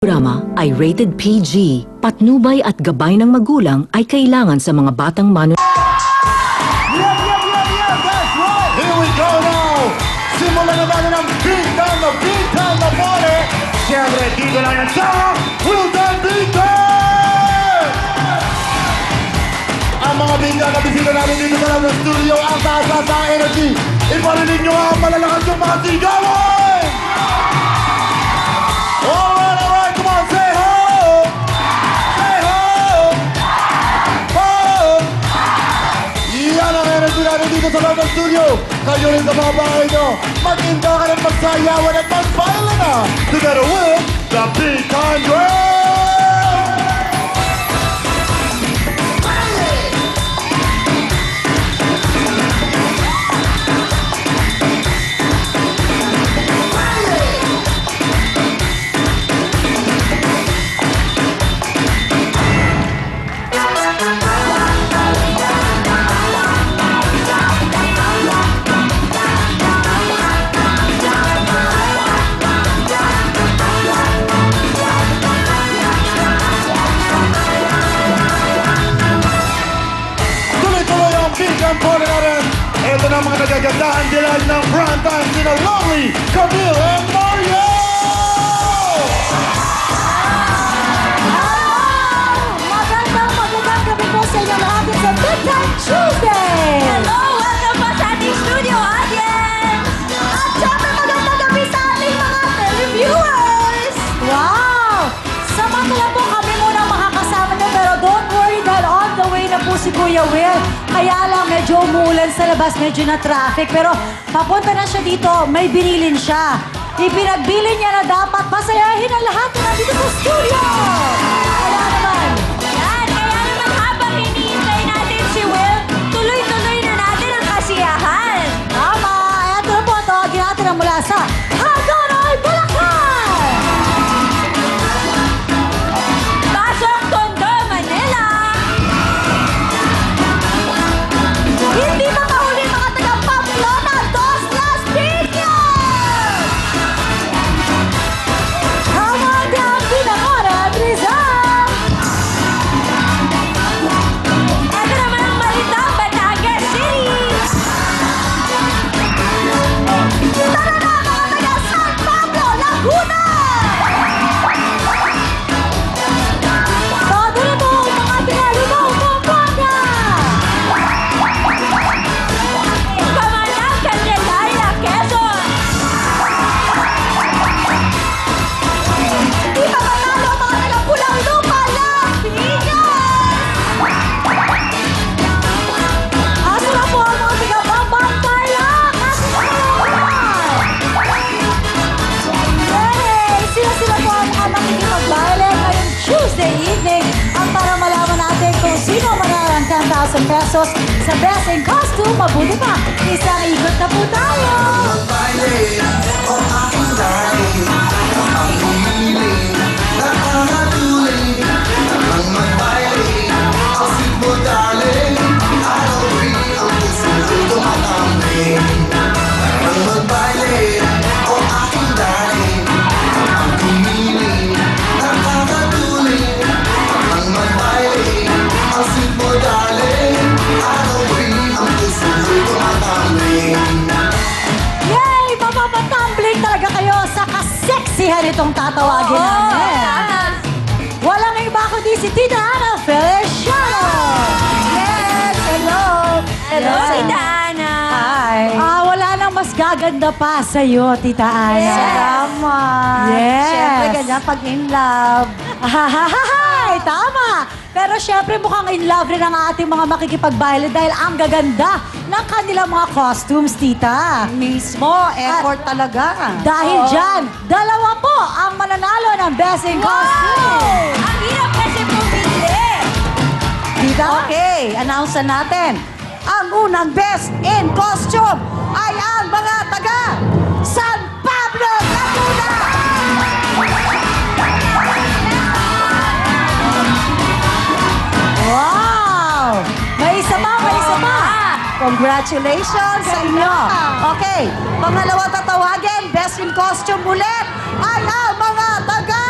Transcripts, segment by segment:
Programa ay rated PG. Patnubay at gabay ng magulang ay kailangan sa mga batang That's right! Here we go now! Simulan na natin ang Big Time na Party! Siyempre, dito lang yan sa Wilton Beacon! Ang mga bigla na bisita namin dito sa loob ng studio, ang taas sa energy. Iparinig nyo ang malalakas yung mga sigawan! Alright, come on, say ho! Say ho! Ho! Yan ang energy natin dito sa loob ng studio. Kayo rin sa mga bahay nyo, mag-inda ka rin magsayawan at mag-violin na together with the Big Time Drum! Ito na mga nagagandahan dilan ng prime time sina Lovely, Camille, and Mario! Magandang gabi po sa inyo lahat sa Big Time Tuesday! Hello! Welcome po sa ating studio audience! At syempre magandang gabi sa ating mga televiewers! Wow! Samantala po kami muna makakasama niyo pero don't worry dahil on the way na po si Kuya Will. Kaya lang medyo umuulan sa labas, medyo na traffic. Pero papunta na siya dito, may binilin siya. Ipinagbili niya na dapat pasayahin ang lahat na nandito sa studio! Kaya naman, Yan! Kaya naman habang hinihintay natin si Will, tuloy-tuloy na natin ang kasiyahan! tama! Eto na po, tawagin natin ang mula sa Hagonoy, Bulacan! Pasok Tondo, Manila! Hindi makahuli mga taga Pamplona, Dos Las Piñas! Hamangyang Binangonan, Rizal! Ito naman ang Balitang Batangas City! Tara na mga taga San Pablo, Laguna! Bago na po mga taga Lubao, Pampanga! Kamanang Candelaria, Quezon! Di ba manalo mga taga Pulang Lupa, Las Piñas! Asa na po ang mga taga Bambantay, Yay! Sila po ang mga makikipag-violin ngayong Tuesday evening ang para malaman natin kung sino manalo ng 10,000 pesos sa Best in Costume. Mabuti pa, isang ikot na po tayo! Yay! Mapapatumbling talaga kayo sa kaseksihan itong tatawagin namin. Walang iba kundi si Tita Ana Feliciano. Yes! Hello! Hello, Yes. Tita Ana! Hi! Wala nang mas gaganda pa sa'yo, Tita Ana. Yes. Salamat. Yes. Siyempre, ganyan pag in love. Ahahahay! Tama! Pero syempre mukhang in love rin ang ating mga makikipag-violin dahil ang gaganda ng kanilang mga costumes, Tita. Mismo, effort talaga. Dahil Oo. dyan, dalawa po ang mananalo ng Best in Costume. Ang hirap kasi pumili! Tita? Okay, announce na natin. Ang unang Best in Costume ay ang mga taga San Pablo, Laguna! Wow! May isa pa, may isa pa. Congratulations sa inyo. Okay, pangalawa tatawagin, Best in Costume ulit ay ang mga taga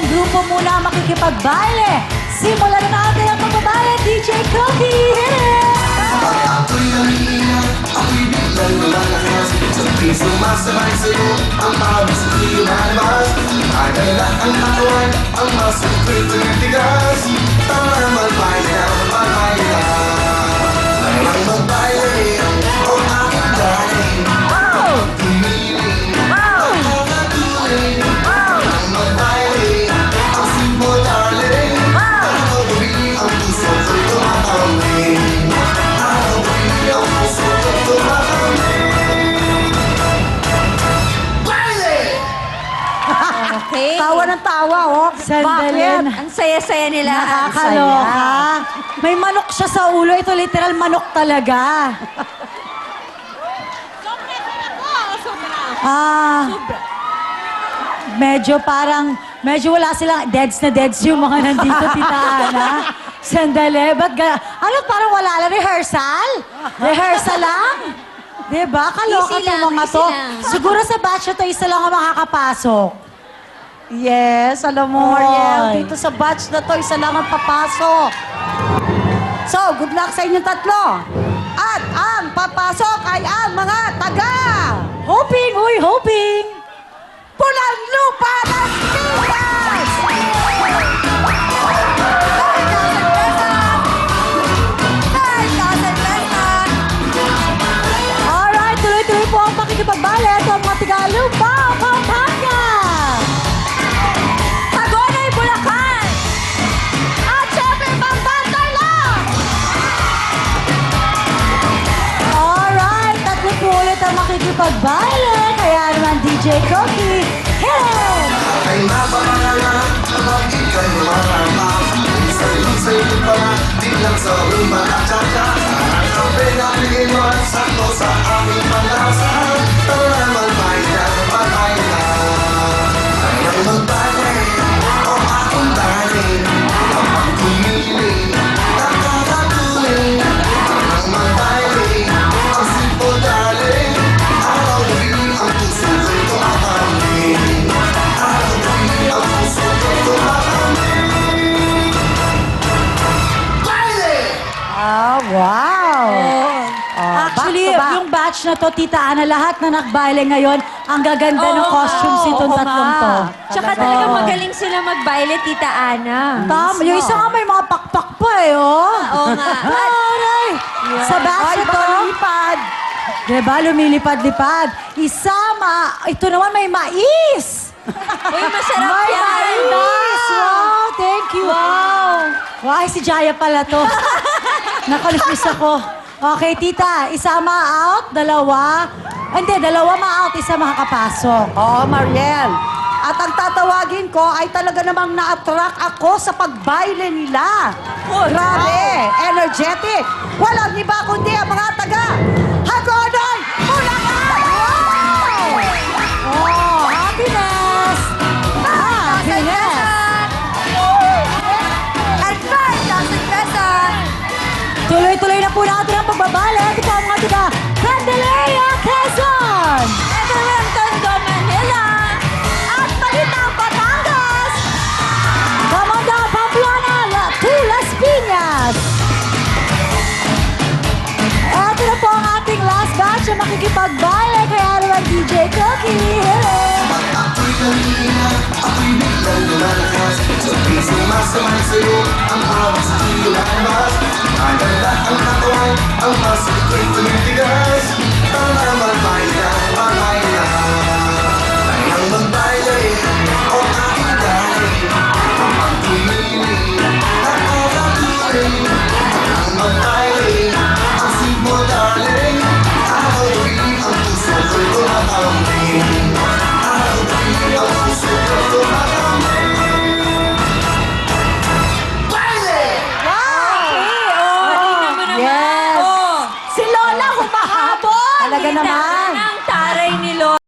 pong grupo muna ang makikipagbaile. Simulan na natin ang pagbabaile. DJ Cookie, hit it! Ako'y nangihinga, ako'y biglang lumalakas. Sa piso masabay sa'yo, ang pawis ko'y lumalabas. Agala ang katawan, ang masukit at tigas. Tara magbaile na, magbaile na. Tara magbaile, o aking darling. Tumiling, nakakatuling. Tara magbaile, ang simple darling. Araw gabi ang puso ko'y tumatawin. Araw gabi ang puso ko'y tumatawin. Baile! Okay. Tawa ng tawa, oh. Bakit? Sandali. Ang saya-saya nila. Nakakaloka. May manok siya sa ulo. Ito literal manok talaga. Medyo parang, medyo wala silang, deads na deads yung mga nandito, Tita Ana. Sandali, ba't ano, parang wala lang, rehearsal? Rehearsal lang? Diba? Kaloka Easy to lang, mga easy to. lang. Siguro sa batch na to, isa lang ang makakapasok. Yes, alam mo, Oy. Mariel, dito sa batch na to, isa lang ang papasok. So, good luck sa inyong tatlo. At ang papasok ay ang mga taga Hoping, uy, hoping! Pulang Lupa ng Pinas! 5,000 pesos! Alright, tuloy-tuloy po ang pakikipagbaile. Ito ang mga Tigalupa, Pampanga! Tagonay, Bulacan! At syempre, Pampanga lang! Alright, tatlo po ulit ang makikipagbaile. Kaya naman, DJ Cookie, hit it! Ay napapanganga, kapag ika'y lumarama. Minsan sa'yo pala, di lang sa umakakaka. Ang kape na bigay mo at sakto sa aming panlasa. Tara magbahay na, magbahay na. Tara magbahay, o akong darling. Kapag kumiling, nakakatuling. Tara magbahay, ang simple darling. Araw-gabi ang puso ko'y tumatawin. Araw-gabi ang puso ko'y tumatawin. Baile! Ah, wow! Actually, back to back. yung batch na to, Tita Ana, lahat na nakbaile ngayon, ang gaganda ng costumes itong oo tatlong nga. to. Tsaka talaga magaling sila mag-baile, Tita Ana. Tama, yung isa nga may mga pakpak pa eh, oh. Oo nga. Aray! Sa batch Ay, na to, baka lumipad. diba, lumilipad-lipad. Isama, ito naman may mais! Uy, masarap May yan. mais! Wow, thank you. Wow. Wow, si Jaya pala to. Nakonfuse ako. Okay, tita, isama out, dalawa. Hindi, dalawa ma-out, isa makakapasok. Oo, Mariel. At ang tatawagin ko ay talaga namang na-attract ako sa pagbaile nila. Grabe, energetic. Walang iba kundi ang mga taga Hagonoy, Bulacan! Wow! Oh, happiness! Happiness! At 5,000 pesos! Tuloy-tuloy na po natin ang pagbabala. Ito po ang mga taga Candelaria, Quezon! Edmonton, Manila! At Balitang, Batangas! Camanda, Pamplona, Las Piñas! Ito na po ang ating last batch na makikipagbale. Kaya naman DJ Cookie, hello! Ako'y kanina, ako'y biglang lumalakas. Sa piso masabay sa'yo, ang awit sa lumalabas. Agala ang katawan, ang masakit ko'y tumitigas. Tara magbahay na, magbahay na. Tara magbayle, o aking darling. Kapag kumiling, nakakatuling. Tara magbayle, ang simple darling. Araw-gabi ang puso ko'y tumatawin. Araw-gabi ang puso ko'y tumatawin. Baile! Tingnan mo naman. Yes. Oh, Si Lola humahabol! Talaga naman! ang taray ni Lola.